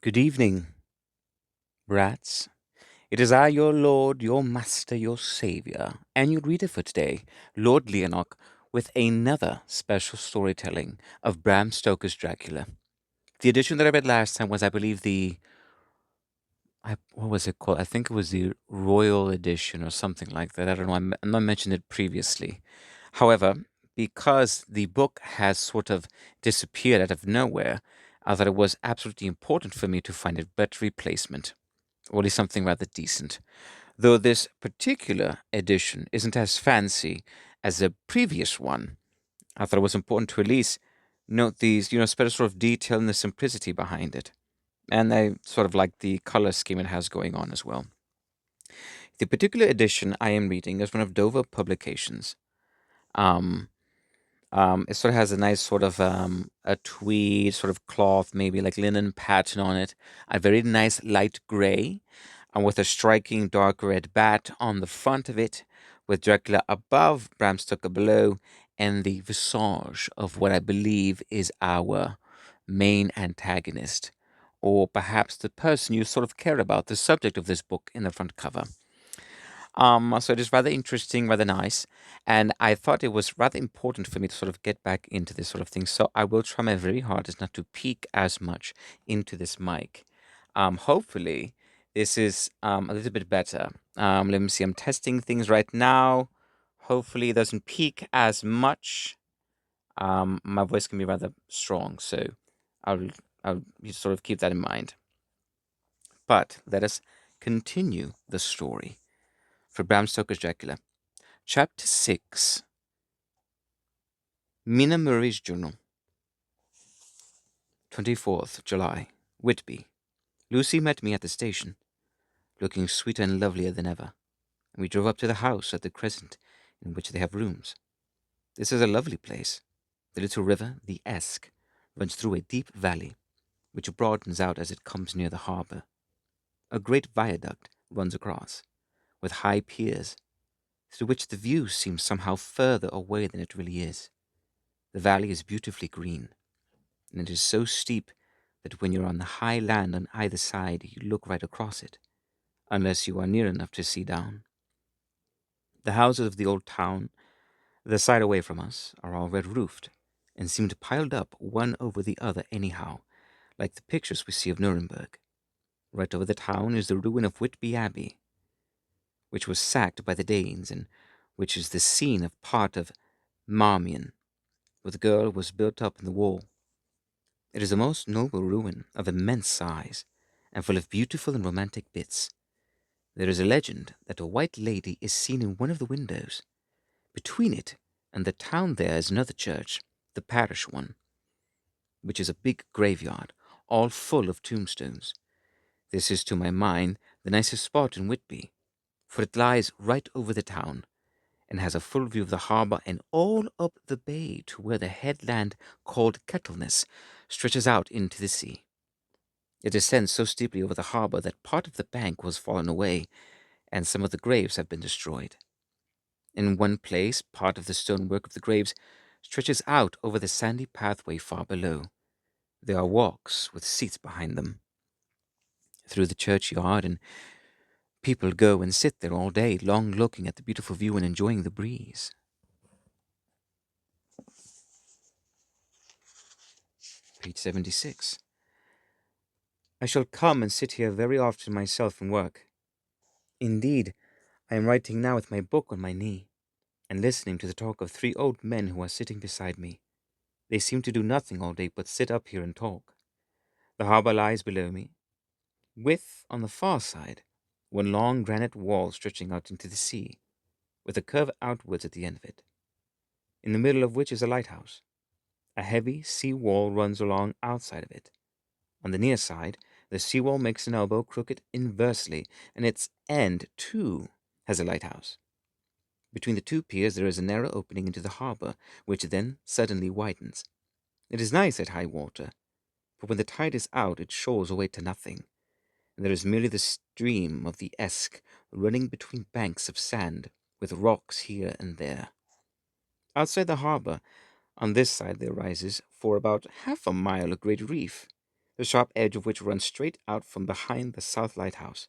Good evening, brats. It is I, your lord, your master, your savior, and your reader for today, Lord Leonok, with another special storytelling of Bram Stoker's Dracula. The edition that I read last time was, I believe, what was it called? I think it was the Royal Edition or something like that. I don't know. I'm not mentioned it previously. However, because the book has sort of disappeared out of nowhere, I thought it was absolutely important for me to find a better replacement, or at least something rather decent. Though this particular edition isn't as fancy as the previous one, I thought it was important to at least note these, special sort of detail and the simplicity behind it. And I sort of like the color scheme it has going on as well. The particular edition I am reading is one of Dover Publications. Um, it sort of has a nice sort of a tweed sort of cloth, maybe like linen pattern on it. A very nice light gray, and with a striking dark red bat on the front of it, with Dracula above, Bram Stoker below, and the visage of what I believe is our main antagonist, or perhaps the person you sort of care about, the subject of this book in the front cover. So it is rather interesting, rather nice, and I thought it was rather important for me to sort of get back into this sort of thing. So I will try my very hardest not to peek as much into this mic. Hopefully, this is a little bit better. Let me see. I'm testing things right now. Hopefully, it doesn't peak as much. My voice can be rather strong, so I'll I'll sort of keep that in mind. But let us continue the story for Bram Stoker's Dracula. Chapter 6. Mina Murray's Journal. 24th July. Whitby. Lucy met me at the station, looking sweeter and lovelier than ever, and we drove up to the house at the Crescent in which they have rooms. This is a lovely place. The little river, the Esk, runs through a deep valley, which broadens out as it comes near the harbour. A great viaduct runs across, with high piers, through which the view seems somehow further away than it really is. The valley is beautifully green, and it is so steep that when you're on the high land on either side, you look right across it, unless you are near enough to see down. The houses of the old town, the side away from us, are all red roofed, and seemed piled up one over the other anyhow, like the pictures we see of Nuremberg. Right over the town is the ruin of Whitby Abbey, which was sacked by the Danes, and which is the scene of part of Marmion, where the girl was built up in the wall. It is a most noble ruin of immense size, and full of beautiful and romantic bits. There is a legend that a white lady is seen in one of the windows. Between it and the town there is another church, the parish one, which is a big graveyard, all full of tombstones. This is, to my mind, the nicest spot in Whitby, for it lies right over the town, and has a full view of the harbour and all up the bay to where the headland called Kettleness stretches out into the sea. It descends so steeply over the harbour that part of the bank was fallen away, and some of the graves have been destroyed. In one place, part of the stonework of the graves stretches out over the sandy pathway far below. There are walks with seats behind them through the churchyard, and people go and sit there all day long looking at the beautiful view and enjoying the breeze. Page 76. I shall come and sit here very often myself and work. Indeed, I am writing now with my book on my knee, and listening to the talk of three old men who are sitting beside me. They seem to do nothing all day but sit up here and talk. The harbour lies below me, with, on the far side, one long granite wall stretching out into the sea, with a curve outwards at the end of it, in the middle of which is a lighthouse. A heavy sea wall runs along outside of it. On the near side, the sea wall makes an elbow crooked inversely, and its end, too, has a lighthouse. Between the two piers there is a narrow opening into the harbour, which then suddenly widens. It is nice at high water, but when the tide is out it shoals away to nothing, and there is merely the stream of the Esk running between banks of sand, with rocks here and there. Outside the harbour, on this side there rises, for about half a mile, a great reef, the sharp edge of which runs straight out from behind the south lighthouse.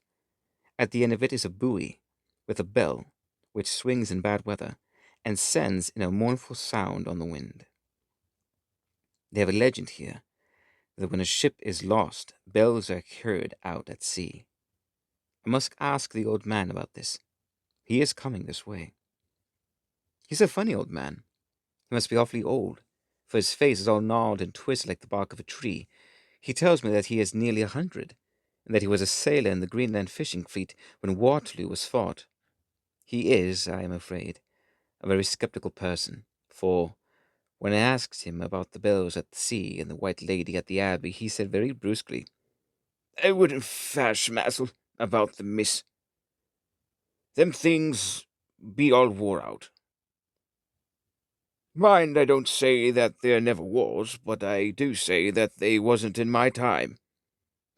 At the end of it is a buoy with a bell, which swings in bad weather and sends in a mournful sound on the wind. They have a legend here that when a ship is lost, bells are heard out at sea. I must ask the old man about this. He is coming this way. He's a funny old man. He must be awfully old, for his face is all gnarled and twisted like the bark of a tree. He tells me that he is nearly 100, and that he was a sailor in the Greenland fishing fleet when Waterloo was fought. He is, I am afraid, a very skeptical person, for when I asked him about the bells at the sea and the White Lady at the Abbey, he said very brusquely, "I wouldn't fash massel about them, miss. Them things be all wore out. Mind, I don't say that there never was, but I do say that they wasn't in my time.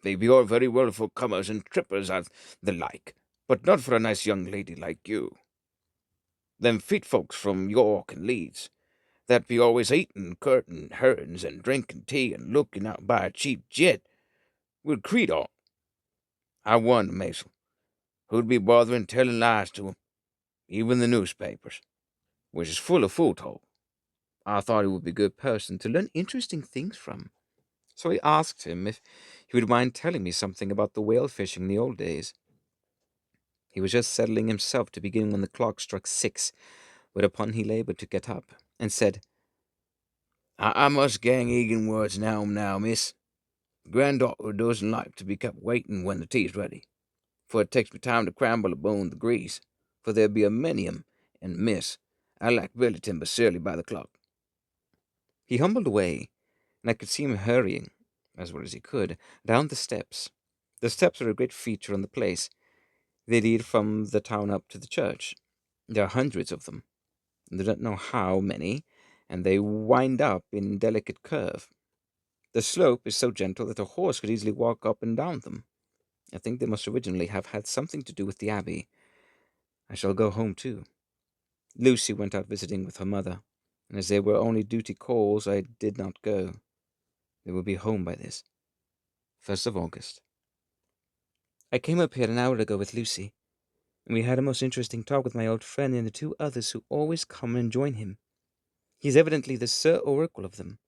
They be all very well for comers and trippers and the like, but not for a nice young lady like you. Them feet folks from York and Leeds, that be always eatin' curtain herons and drinking tea and looking out by a cheap jet, would creed on. I wonder, Maisel, who'd be bothering telling lies to 'em, even the newspapers, which is full of fool talk. I thought he would be a good person to learn interesting things from. So I asked him if he would mind telling me something about the whale fishing in the old days. He was just settling himself to begin when the clock struck 6, whereupon he labored to get up, and said, I must gang egan words now, miss. Granddaughter doesn't like to be kept waiting when the tea's ready, for it takes me time to cramble a bone the grease, for there be a many 'em, and miss, I lack billy timber surely by the clock." He humbled away, and I could see him hurrying, as well as he could, down the steps. The steps are a great feature on the place. They lead from the town up to the church. There are hundreds of them. They don't know how many, and they wind up in delicate curve. The slope is so gentle that a horse could easily walk up and down them. I think they must originally have had something to do with the abbey. I shall go home too. Lucy went out visiting with her mother, and as they were only duty calls, I did not go. They will be home by this 1st of August. I came up here an hour ago with Lucy, and we had a most interesting talk with my old friend and the 2 others who always come and join him. He is evidently the Sir Oracle of them,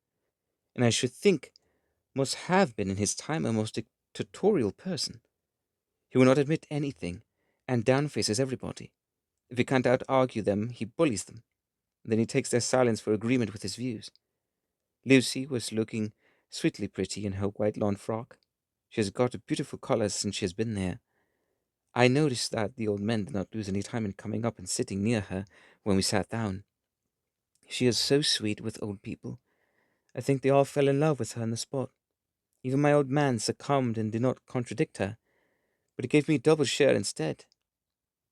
and I should think must have been in his time a most dictatorial person. He will not admit anything, and downfaces everybody. If he can't out-argue them, he bullies them. Then he takes their silence for agreement with his views. Lucy was looking sweetly pretty in her white lawn frock. She has got a beautiful color since she has been there. I noticed that the old men did not lose any time in coming up and sitting near her when we sat down. She is so sweet with old people. I think they all fell in love with her on the spot. Even my old man succumbed and did not contradict her, but he gave me double share instead.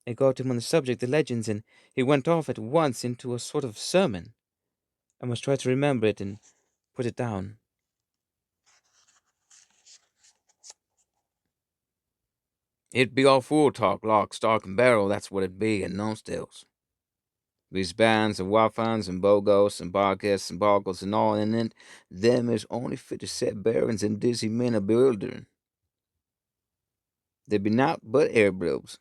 I got him on the subject of the legends, and he went off at once into a sort of sermon. I must try to remember it and put it down. It be all fool talk, lock, stock, and barrel, that's what it be, and no stills. These bands and wafans and bogos and barguests and boggles and all in it, them is only fit to set barons and dizzy men a bewildering. They be naught but air bills.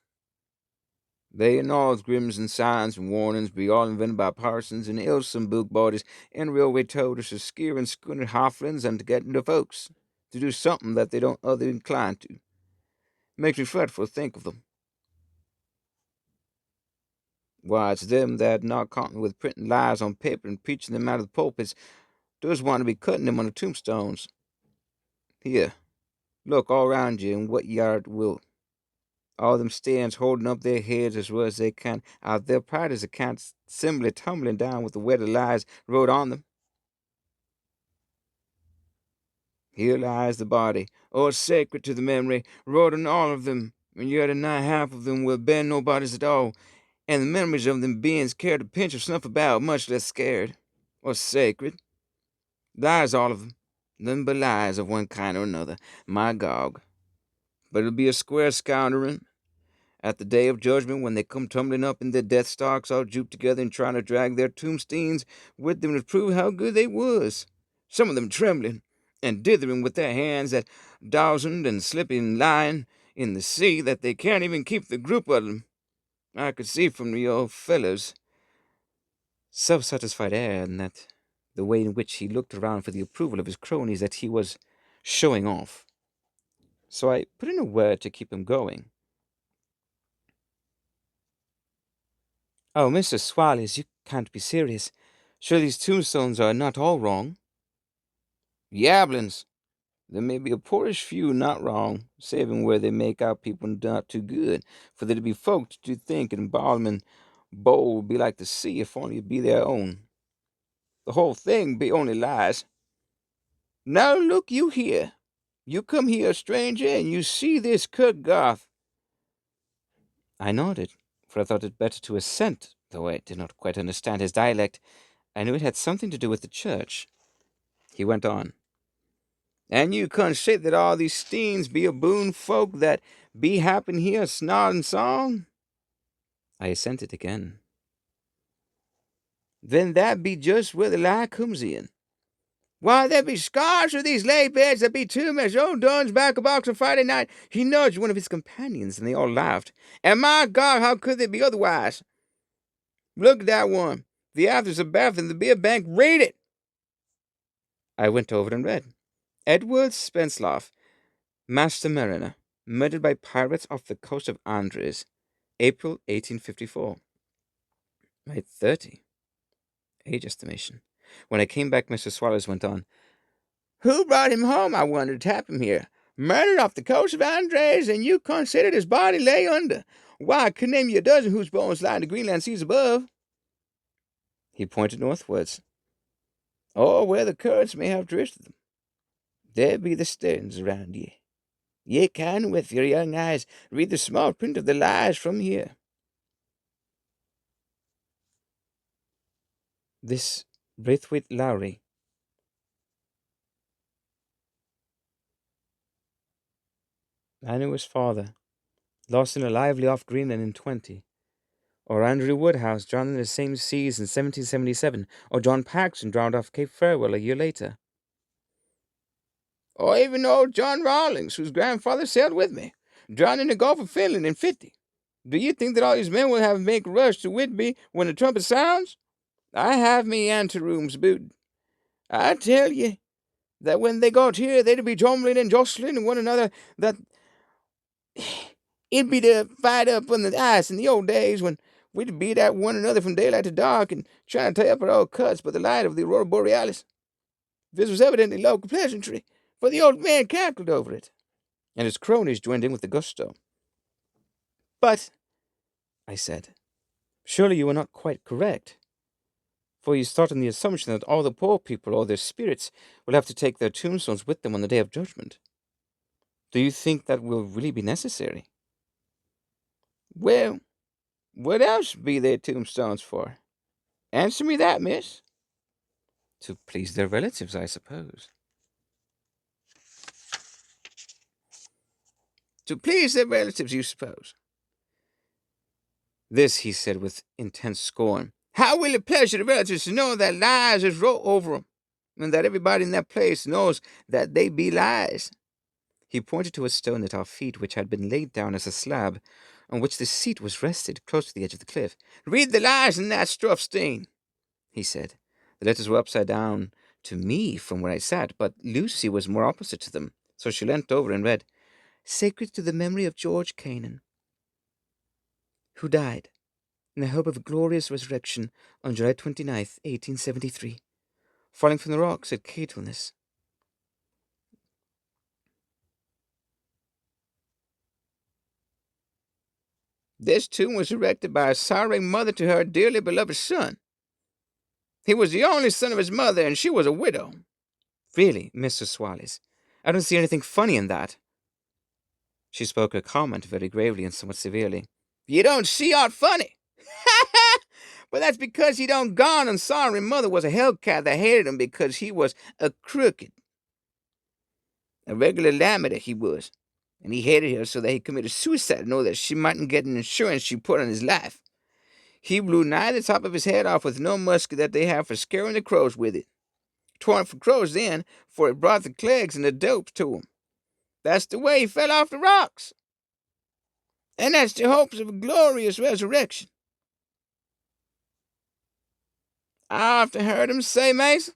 They and all grims and signs and warnings be all invented by parsons and ilsome book bodies and railway toters to scare and schooner hofflins and to get into folks to do something that they don't other inclined to. Makes me fretful to think of them. Why, it's them that, not content with printing lies on paper and preaching them out of the pulpits, does want to be cutting them on the tombstones. Here, look all round you and what ye are at will. All them stands holding up their heads as well as they can, out their pride as accounts simply tumbling down with the weight of lies wrote on them. Here lies the body, all sacred to the memory, wrote on all of them, and yet nigh half of them will bear no bodies at all, and the memories of them beings care to pinch or snuff about, much less scared, or sacred. Lies all of them, none but lies of one kind or another, my gog. But it'll be a square scoundering at the day of judgment when they come tumbling up in their death stalks all juped together and trying to drag their tombstones with them to prove how good they was. Some of them trembling, and dithering with their hands that dowsing and slipping lying in the sea that they can't even keep the group of them. I could see from the old fellow's self-satisfied air and that the way in which he looked around for the approval of his cronies that he was showing off. So I put in a word to keep him going. "Oh, Mr. Swallows, you can't be serious. Sure these tombstones are not all wrong." "Yablins. There may be a poorish few not wrong, saving where they make out people not too good, for there be folk to think and balm and bowl be like the sea if only it be their own. The whole thing be only lies. Now look you here. You come here a stranger, and you see this Kirkgarth." I nodded, for I thought it better to assent, though I did not quite understand his dialect. I knew it had something to do with the church. He went on. "And you can't say that all these steens be a boon folk that be happen here snarling song?" I assented again. "Then that be just where the lie comes in. Why, there be scars of these lay beds that be tomb as old Dunn's back a box on Friday night." He nudged one of his companions, and they all laughed. "And my God, how could they be otherwise? Look at that one. The after's a bath in the beer bank. Read it." I went over and read. "Edward Spenceloff, Master Mariner, murdered by pirates off the coast of Andres, April 1854. Right, 30. Age estimation. When I came back, Mr. Swallows went on. "Who brought him home, I wonder, to tap him here? Murdered off the coast of Andres, and you considered his body lay under. Why, I could name you a dozen whose bones lie in the Greenland seas above." He pointed northwards. "Or where the currents may have drifted them. There be the stones around ye. Ye can, with your young eyes, read the small print of the lies from here." This Braithwaite Lowry. I knew his father, lost in a lively off Greenland in 20. Or Andrew Woodhouse, drowned in the same seas in 1777. Or John Paxton, drowned off Cape Farewell a year later. Or even old John Rawlings, whose grandfather sailed with me, drowned in the Gulf of Finland in 50. Do you think that all these men will have make rush to Whitby when the trumpet sounds? I have me anterooms, but I tell ye that when they got here, they'd be jumbling and jostling one another, that it'd be to fight up on the ice in the old days when we'd beat at one another from daylight to dark and trying to tie up our old cuts by the light of the aurora borealis. This was evidently local pleasantry, for the old man cackled over it, and his cronies joined in with the gusto. "But," I said, "surely you are not quite correct, for you start on the assumption that all the poor people or their spirits will have to take their tombstones with them on the day of judgment. Do you think that will really be necessary?" "Well, what else be their tombstones for? Answer me that, miss." "To please their relatives, I suppose." "To please their relatives, you suppose?" This he said with intense scorn. "How will it pleasure the relatives to know that lies is wrote over 'em, and that everybody in that place knows that they be lies?" He pointed to a stone at our feet which had been laid down as a slab, on which the seat was rested close to the edge of the cliff. "Read the lies in that stuff stain," he said. The letters were upside down to me from where I sat, but Lucy was more opposite to them, so she leant over and read, "Sacred to the memory of George Canaan, who died in the hope of a glorious resurrection on July 29th, 1873, falling from the rocks at Caitliness." "This tomb was erected by a sorrowing mother to her dearly beloved son. He was the only son of his mother, and she was a widow." "Really, Mr. Swallows, I don't see anything funny in that." She spoke her comment very gravely and somewhat severely. "You don't see aught funny? But that's because he don't gone and sorry mother was a hellcat that hated him because he was a crooked. A regular lamiter he was. And he hated her so that he committed suicide in order that she mightn't get an insurance she put on his life. He blew nigh the top of his head off with no musket that they have for scaring the crows with it. 'Twarn't for crows then, for it brought the clegs and the dopes to him. That's the way he fell off the rocks. And that's the hopes of a glorious resurrection. I often heard him say, Mason,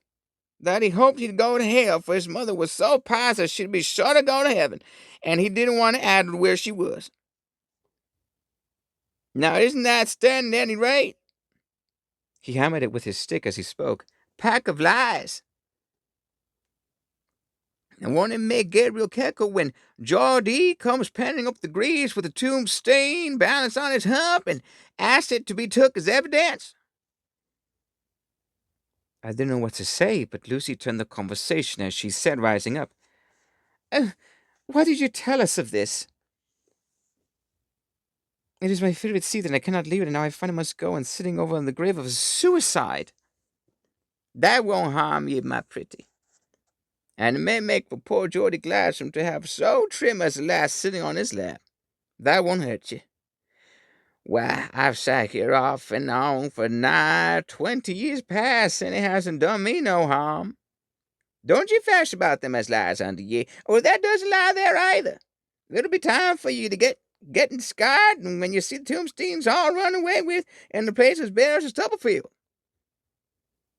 that he hoped he'd go to hell, for his mother was so pious that she'd be sure to go to heaven, and he didn't want to add where she was. Now, isn't that standing at any rate? He hammered it with his stick as he spoke. Pack of lies. And won't it make Gabriel cackle when Geordie comes panning up the greaves with a tombstone balanced on his hump and asks it to be took as evidence? I didn't know what to say, but Lucy turned the conversation as she said, rising up, "Why did you tell us of this? It is my favorite seat, and I cannot leave it, and now I find I must go and sitting over on the grave of a suicide." That won't harm ye, my pretty. And it may make for poor Geordie Gladsome to have so trim as a lass sitting on his lap. That won't hurt ye. Why, I've sat here off and on for nigh 20 years past, and it hasn't done me no harm. Don't ye fash about them as lies unto ye, or that doesn't lie there either. There'll be time for you to getting scarred, and when you see the tombstones all run away with, and the place is bare as a stubble field.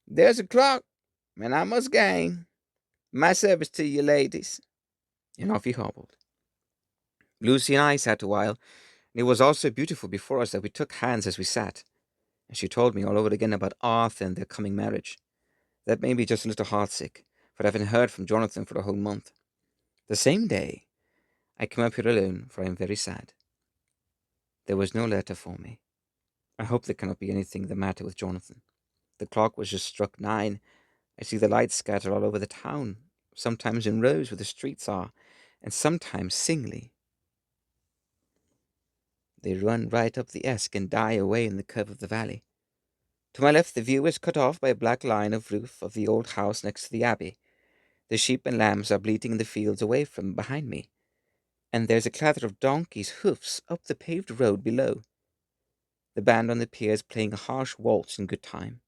There's a clock, and I must gang. My service to you, ladies. And off he hobbled. Lucy and I sat a while, and it was all so beautiful before us that we took hands as we sat, and she told me all over again about Arthur and their coming marriage. That made me just a little heartsick, for I haven't heard from Jonathan for a whole month. The same day, I came up here alone, for I am very sad. There was no letter for me. I hope there cannot be anything the matter with Jonathan. The clock was just struck 9. I see the lights scattered all over the town, sometimes in rows where the streets are, and sometimes singly. They run right up the Esk and die away in the curve of the valley. To my left, the view is cut off by a black line of roof of the old house next to the abbey. The sheep and lambs are bleating in the fields away from behind me, and there's a clatter of donkeys' hoofs up the paved road below. The band on the pier is playing a harsh waltz in good time,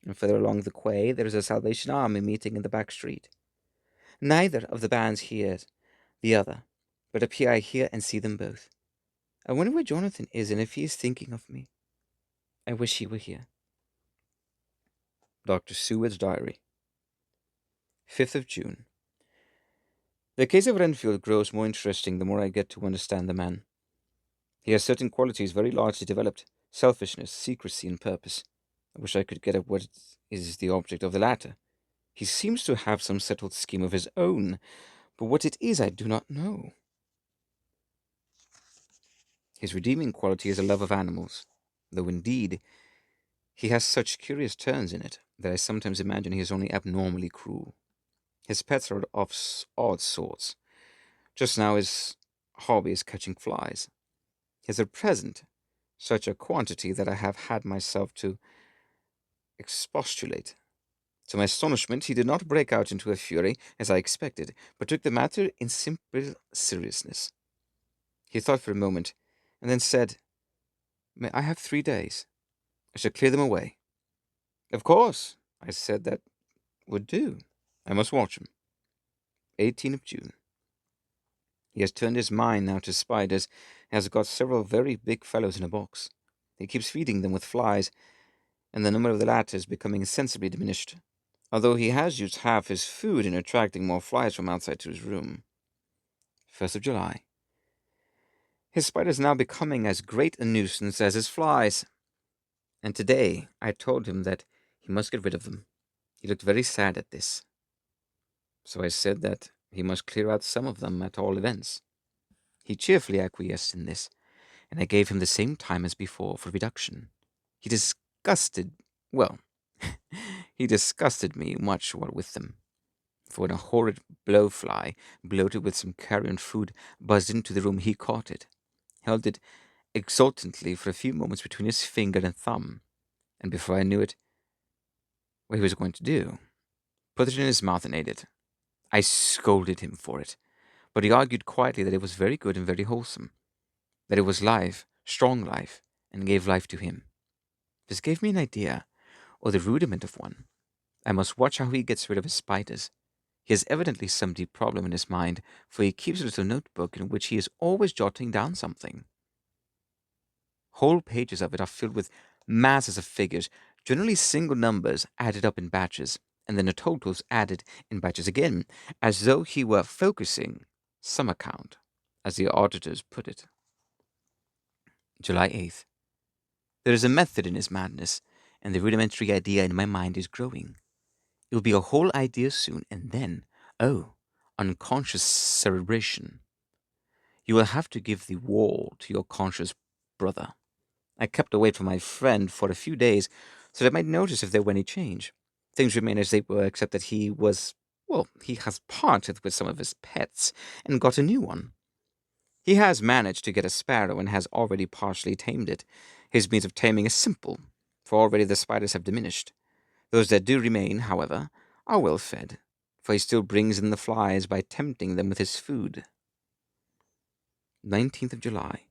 and further along the quay there is a Salvation Army meeting in the back street. Neither of the bands hears the other, but up here I hear and see them both. I wonder where Jonathan is, and if he is thinking of me. I wish he were here. Dr. Seward's Diary. 5th of June. The case of Renfield grows more interesting the more I get to understand the man. He has certain qualities very largely developed: selfishness, secrecy, and purpose. I wish I could get at what is the object of the latter. He seems to have some settled scheme of his own, but what it is I do not know. His redeeming quality is a love of animals, though indeed he has such curious turns in it that I sometimes imagine he is only abnormally cruel. His pets are of odd sorts. Just now his hobby is catching flies. He has at present such a quantity that I have had myself to expostulate. To my astonishment, he did not break out into a fury, as I expected, but took the matter in simple seriousness. He thought for a moment, and then said, "May I have 3 days? I shall clear them away." "Of course," I said, "that would do. I must watch him." 18th of June. He has turned his mind now to spiders, and has got several very big fellows in a box. He keeps feeding them with flies, and the number of the latter is becoming sensibly diminished, although he has used half his food in attracting more flies from outside to his room. 1st of July. His spiders are now becoming as great a nuisance as his flies, and today I told him that he must get rid of them. He looked very sad at this, so I said that he must clear out some of them at all events. He cheerfully acquiesced in this, and I gave him the same time as before for reduction. He disgusted, well, he disgusted me much while with them, for when a horrid blowfly, bloated with some carrion food, buzzed into the room, he caught it, held it exultantly for a few moments between his finger and thumb, and before I knew it, what he was going to do, put it in his mouth and ate it. I scolded him for it, but he argued quietly that it was very good and very wholesome, that it was life, strong life, and gave life to him. This gave me an idea, or the rudiment of one. I must watch how he gets rid of his spiders. He has evidently some deep problem in his mind, for he keeps a little notebook in which he is always jotting down something. Whole pages of it are filled with masses of figures, generally single numbers added up in batches, and then the totals added in batches again, as though he were focusing some account, as the auditors put it. July 8th. There is a method in his madness, and the rudimentary idea in my mind is growing. It will be a whole idea soon, and then, oh, unconscious cerebration. You will have to give the wall to your conscious brother. I kept away from my friend for a few days so that I might notice if there were any change. Things remain as they were, except that he has parted with some of his pets and got a new one. He has managed to get a sparrow and has already partially tamed it. His means of taming is simple, for already the spiders have diminished. Those that do remain, however, are well fed, for he still brings in the flies by tempting them with his food. 19th of July.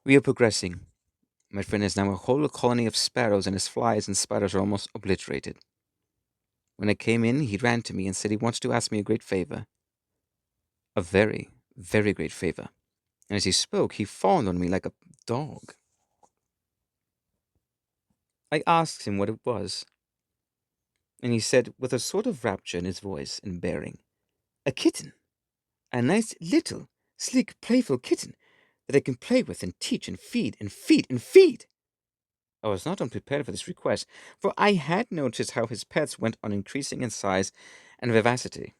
We are progressing. My friend has now a whole colony of sparrows, and his flies and spiders are almost obliterated. When I came in, he ran to me and said he wanted to ask me a great favor. A very, very great favor. And as he spoke, he fawned on me like a dog. I asked him what it was, and he said, with a sort of rapture in his voice and bearing, a kitten. A nice little, sleek, playful kitten that I can play with and teach and feed and feed and feed. I was not unprepared for this request, for I had noticed how his pets went on increasing in size and vivacity.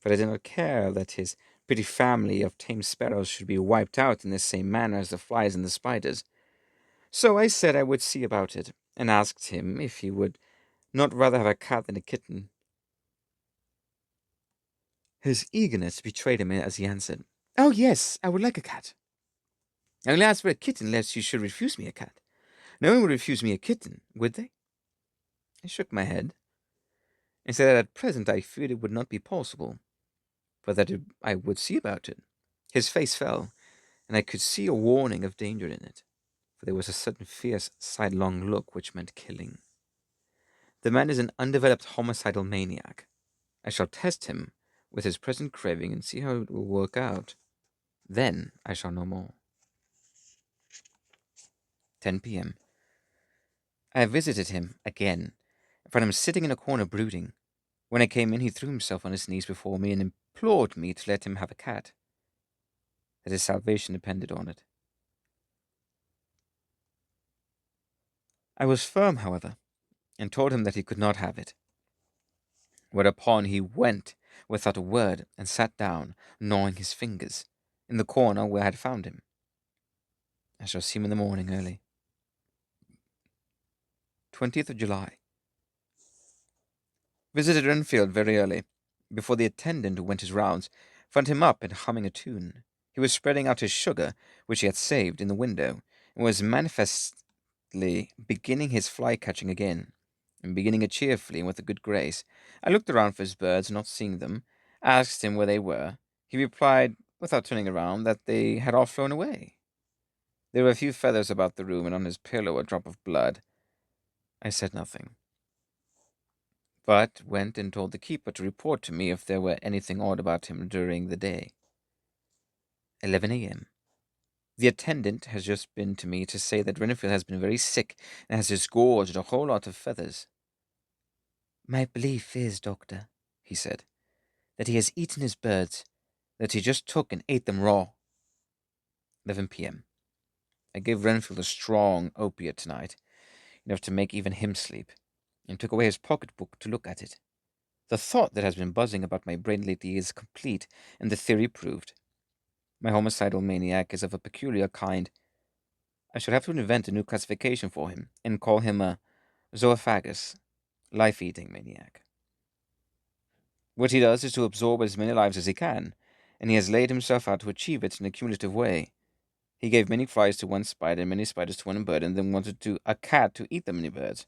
But I did not care that his pretty family of tame sparrows should be wiped out in the same manner as the flies and the spiders. So I said I would see about it, and asked him if he would not rather have a cat than a kitten. His eagerness betrayed him as he answered, "Oh, yes, I would like a cat. I only asked for a kitten lest you should refuse me a cat. No one would refuse me a kitten, would they?" I shook my head and said that at present I feared it would not be possible, but that I would see about it. His face fell, and I could see a warning of danger in it, for there was a certain fierce, sidelong look which meant killing. The man is an undeveloped homicidal maniac. I shall test him with his present craving and see how it will work out. Then I shall know more. 10 p.m. I visited him again, and found him sitting in a corner brooding. When I came in, he threw himself on his knees before me and implored me to let him have a cat, that his salvation depended on it. I was firm, however, and told him that he could not have it, whereupon he went without a word and sat down, gnawing his fingers, in the corner where I had found him. I shall see him in the morning early. 20th of July. Visited Renfield very early. Before the attendant who went his rounds, found him up and humming a tune. He was spreading out his sugar, which he had saved, in the window, and was manifestly beginning his fly catching again, and beginning it cheerfully and with a good grace. I looked around for his birds, not seeing them, asked him where they were. He replied, without turning around, that they had all flown away. There were a few feathers about the room, and on his pillow a drop of blood. I said nothing, but went and told the keeper to report to me if there were anything odd about him during the day. 11 a.m. The attendant has just been to me to say that Renfield has been very sick and has disgorged a whole lot of feathers. My belief is, doctor, he said, that he has eaten his birds, that he just took and ate them raw. 11 p.m. I gave Renfield a strong opiate tonight, enough to make even him sleep, and took away his pocketbook to look at it. The thought that has been buzzing about my brain lately is complete, and the theory proved. My homicidal maniac is of a peculiar kind. I should have to invent a new classification for him, and call him a zoophagus, life-eating maniac. What he does is to absorb as many lives as he can, and he has laid himself out to achieve it in a cumulative way. He gave many flies to one spider, many spiders to one bird, and then wanted a cat to eat the many birds.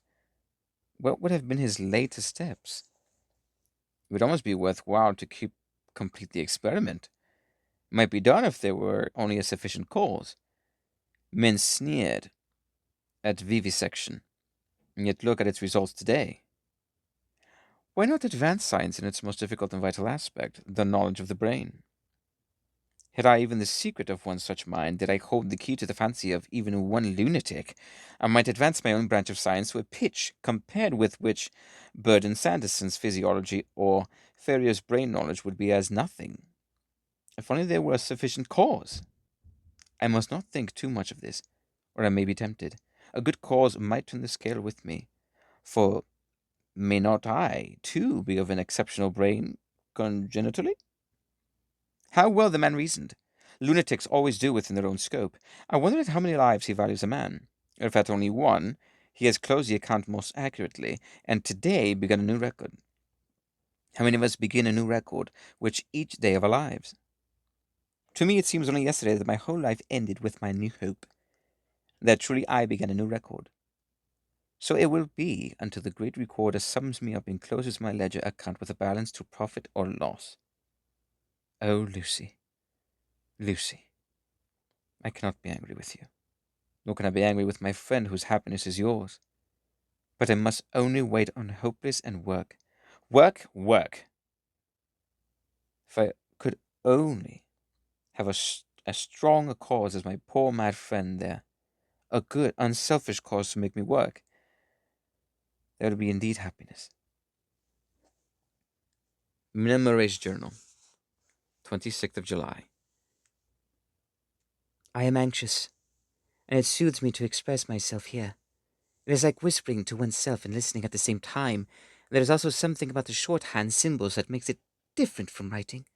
What would have been his latest steps? It would almost be worthwhile to complete the experiment. It might be done if there were only a sufficient cause. Men sneered at vivisection, and yet look at its results today. Why not advance science in its most difficult and vital aspect, the knowledge of the brain? Had I even the secret of one such mind, did I hold the key to the fancy of even one lunatic, I might advance my own branch of science to a pitch compared with which Burdon Sanderson's physiology or Ferriar's brain knowledge would be as nothing. If only there were a sufficient cause. I must not think too much of this, or I may be tempted. A good cause might turn the scale with me, for may not I, too, be of an exceptional brain congenitally? How well the man reasoned! Lunatics always do within their own scope. I wonder at how many lives he values a man. If at only one, he has closed the account most accurately, and today begun a new record. How many of us begin a new record, which each day of our lives? To me, it seems only yesterday that my whole life ended with my new hope, that truly I began a new record. So it will be until the great recorder sums me up and closes my ledger account with a balance to profit or loss. Oh, Lucy, Lucy, I cannot be angry with you, nor can I be angry with my friend whose happiness is yours. But I must only wait on hopeless and work. Work, work! If I could only have as strong a cause as my poor mad friend there, a good, unselfish cause to make me work, there would be indeed happiness. Memories Journal, 26th of July. I am anxious, and it soothes me to express myself here. It is like whispering to oneself and listening at the same time. There is also something about the shorthand symbols that makes it different from writing.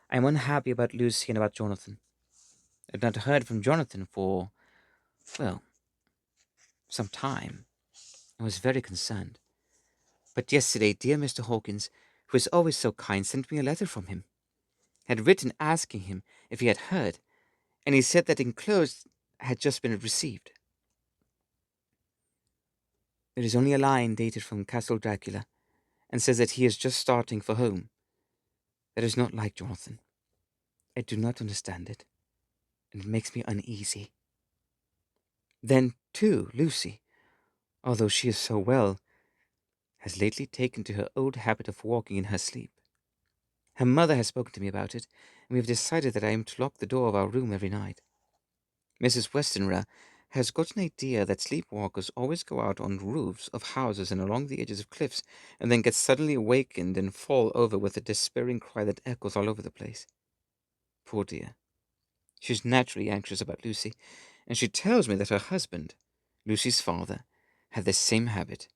I am unhappy about Lucy and about Jonathan. I had not heard from Jonathan for, well, some time. I was very concerned. But yesterday, dear Mr. Hawkins, who is always so kind, sent me a letter from him. Had written asking him if he had heard, and he said that enclosed had just been received. It is only a line dated from Castle Dracula, and says that he is just starting for home. That is not like Jonathan. I do not understand it, and it makes me uneasy. Then, too, Lucy, although she is so well, has lately taken to her old habit of walking in her sleep. Her mother has spoken to me about it, and we have decided that I am to lock the door of our room every night. Mrs. Westenra has got an idea that sleepwalkers always go out on roofs of houses and along the edges of cliffs, and then get suddenly awakened and fall over with a despairing cry that echoes all over the place. Poor dear. She is naturally anxious about Lucy, and she tells me that her husband, Lucy's father, had the same habit.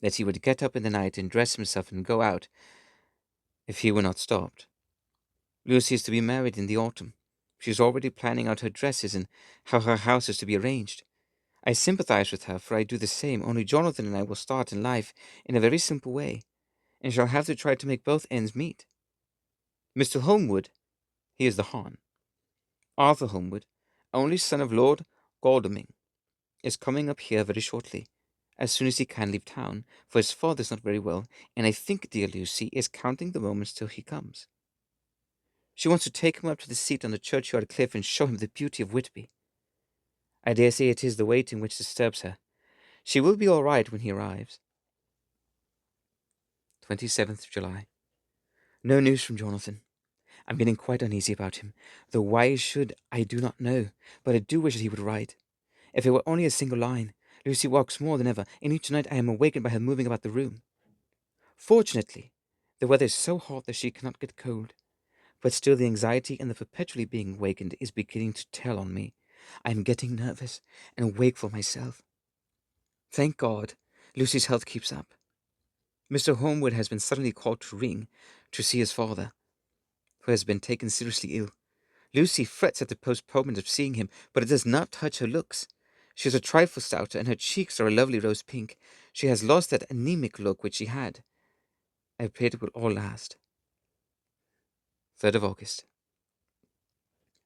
That he would get up in the night and dress himself and go out if he were not stopped. Lucy is to be married in the autumn. She is already planning out her dresses and how her house is to be arranged. I sympathize with her, for I do the same, only Jonathan and I will start in life in a very simple way, and shall have to try to make both ends meet. Mr. Holmwood, he is the Hon, Arthur Holmwood, only son of Lord Godalming, is coming up here very shortly, as soon as he can leave town, for his father is not very well, and I think dear Lucy is counting the moments till he comes. She wants to take him up to the seat on the churchyard cliff and show him the beauty of Whitby. I dare say it is the waiting which disturbs her. She will be all right when he arrives. 27th of July. No news from Jonathan. I'm getting quite uneasy about him, though why he should I do not know, but I do wish that he would write. If it were only a single line. Lucy walks more than ever, and each night I am awakened by her moving about the room. Fortunately, the weather is so hot that she cannot get cold, but still the anxiety and the perpetually being awakened is beginning to tell on me. I am getting nervous and wakeful myself. Thank God, Lucy's health keeps up. Mr. Holmwood has been suddenly called to Ring to see his father, who has been taken seriously ill. Lucy frets at the postponement of seeing him, but it does not touch her looks. She is a trifle stouter, and her cheeks are a lovely rose pink. She has lost that anemic look which she had. I pray it will all last. 3rd of August.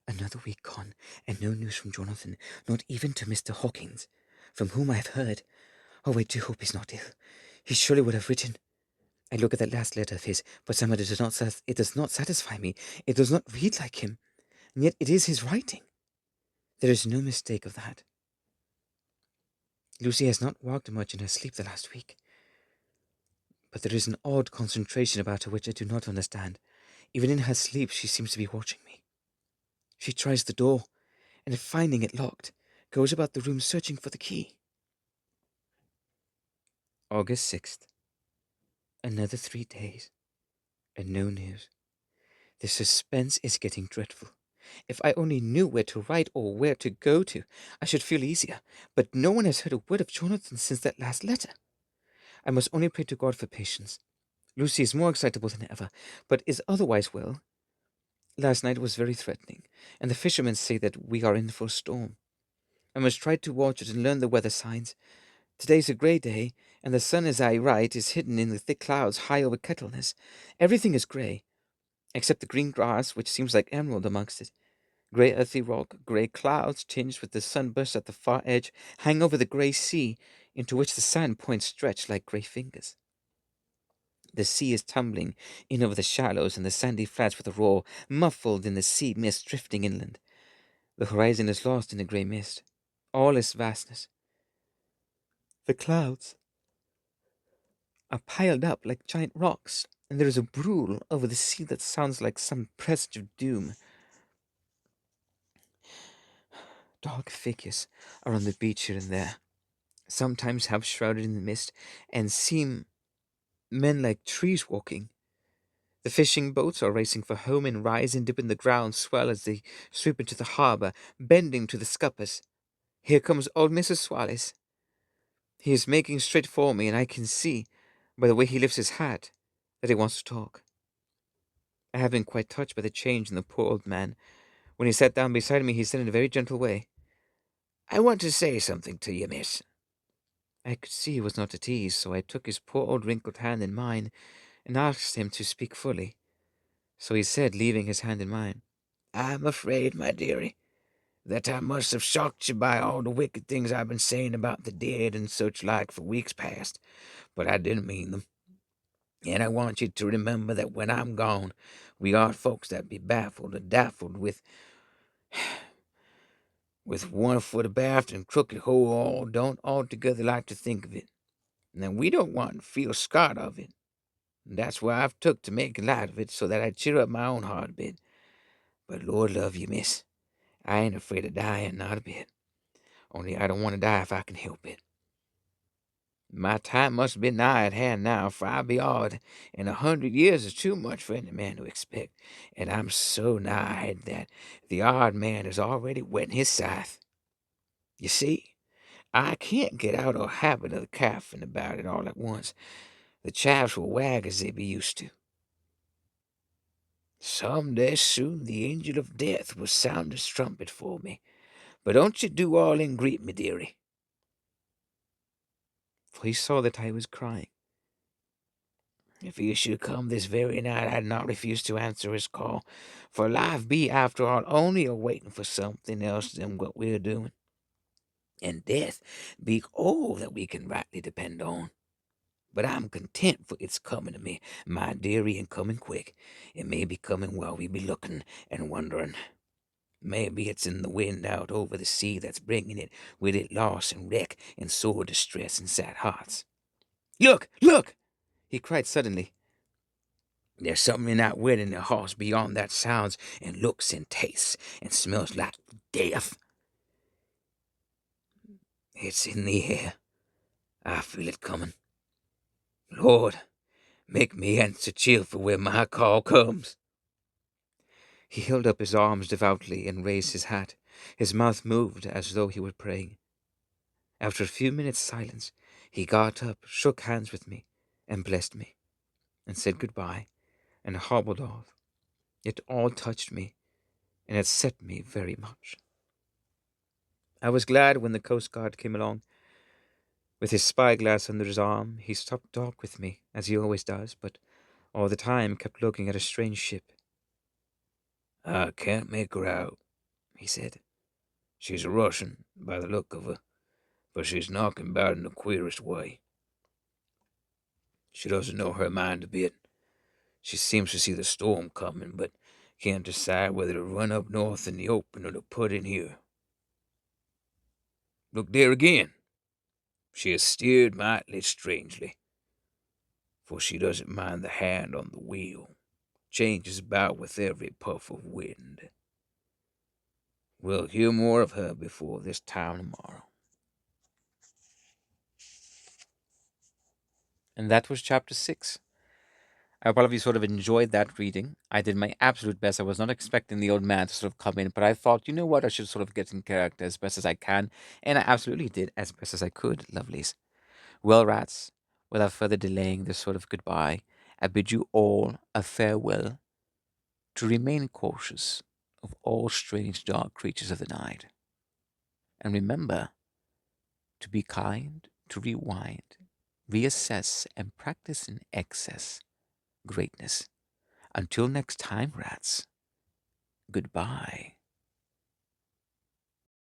Another week gone, and no news from Jonathan, not even to Mr. Hawkins, from whom I have heard. Oh, I do hope he's not ill. He surely would have written. I look at that last letter of his, but somehow it does not satisfy me. It does not read like him, and yet it is his writing. There is no mistake of that. Lucy has not walked much in her sleep the last week. But there is an odd concentration about her which I do not understand. Even in her sleep, she seems to be watching me. She tries the door, and finding it locked, goes about the room searching for the key. August 6th. Another 3 days, and no news. The suspense is getting dreadful. If I only knew where to write or where to go to, I should feel easier. But no one has heard a word of Jonathan since that last letter. I must only pray to God for patience. Lucy is more excitable than ever, but is otherwise well. Last night was very threatening, and the fishermen say that we are in for a storm. I must try to watch it and learn the weather signs. Today's a grey day, and the sun, as I write, is hidden in the thick clouds high over Kettleness. Everything is grey, except the green grass, which seems like emerald amongst it. Grey earthy rock, grey clouds tinged with the sunburst at the far edge, hang over the grey sea, into which the sand points stretch like grey fingers. The sea is tumbling in over the shallows and the sandy flats with a roar, muffled in the sea mist drifting inland. The horizon is lost in the grey mist. All is vastness. The clouds are piled up like giant rocks, and there is a brool over the sea that sounds like some presage of doom. Dark figures are on the beach here and there, sometimes half shrouded in the mist, and seem men like trees walking. The fishing boats are racing for home and rise and dip in the ground swell as they sweep into the harbor, bending to the scuppers. Here comes old Mrs. Swallows. He is making straight for me, and I can see, by the way he lifts his hat, that he wants to talk. I have been quite touched by the change in the poor old man. When he sat down beside me, he said in a very gentle way, I want to say something to you, miss. I could see he was not at ease, so I took his poor old wrinkled hand in mine and asked him to speak fully. So he said, leaving his hand in mine, I'm afraid, my dearie, that I must have shocked you by all the wicked things I've been saying about the dead and such like for weeks past, but I didn't mean them. And I want you to remember that when I'm gone, we are folks that be baffled and daffled with one foot abaft and crooked hoe don't altogether like to think of it. And we don't want to feel scarred of it. And that's why I've took to make light of it, so that I cheer up my own heart a bit. But Lord love you, miss, I ain't afraid of dying, not a bit. Only I don't want to die if I can help it. My time must be nigh at hand now, for I be odd, and 100 years is too much for any man to expect, and I'm so nigh that the odd man is already whetting his scythe. You see, I can't get out of a habit of the coughing about it all at once. The chaps will wag as they be used to. Some day soon the angel of death will sound his trumpet for me, but don't you do all in greet me, dearie. for he saw that I was crying. If he should come this very night, I'd not refuse to answer his call, for life be, after all, only a waiting for something else than what we're doing, and death be all that we can rightly depend on. But I'm content for its coming to me, my dearie, and coming quick. It may be coming while we be looking and wondering. Maybe it's in the wind out over the sea that's bringing it, with it loss and wreck and sore distress and sad hearts. Look, look! He cried suddenly. There's something in that wind in the house beyond that sounds and looks and tastes and smells like death. It's in the air. I feel it coming. Lord, make me answer cheerful when my call comes. He held up his arms devoutly and raised his hat. His mouth moved as though he were praying. After a few minutes' silence, he got up, shook hands with me, and blessed me, and said good-bye, and hobbled off. It all touched me, and it set me very much. I was glad when the Coast Guard came along. With his spyglass under his arm, he stopped to talk with me, as he always does, but all the time kept looking at a strange ship. I can't make her out, he said. She's a Russian, by the look of her, but she's knocking about in the queerest way. She doesn't know her mind a bit. She seems to see the storm coming, but can't decide whether to run up north in the open or to put in here. Look there again. She has steered mightily strangely. for she doesn't mind the hand on the wheel, changes about with every puff of wind. We'll hear more of her before this time tomorrow. And that was chapter 6. I hope all of you sort of enjoyed that reading. I did my absolute best. I was not expecting the old man to sort of come in, but I thought, you know what, I should sort of get in character as best as I can. And I absolutely did as best as I could, lovelies. Well, rats, without further delaying this sort of goodbye, I bid you all a farewell, to remain cautious of all strange dark creatures of the night. And remember to be kind, to rewind, reassess, and practice in excess greatness. Until next time, rats, goodbye.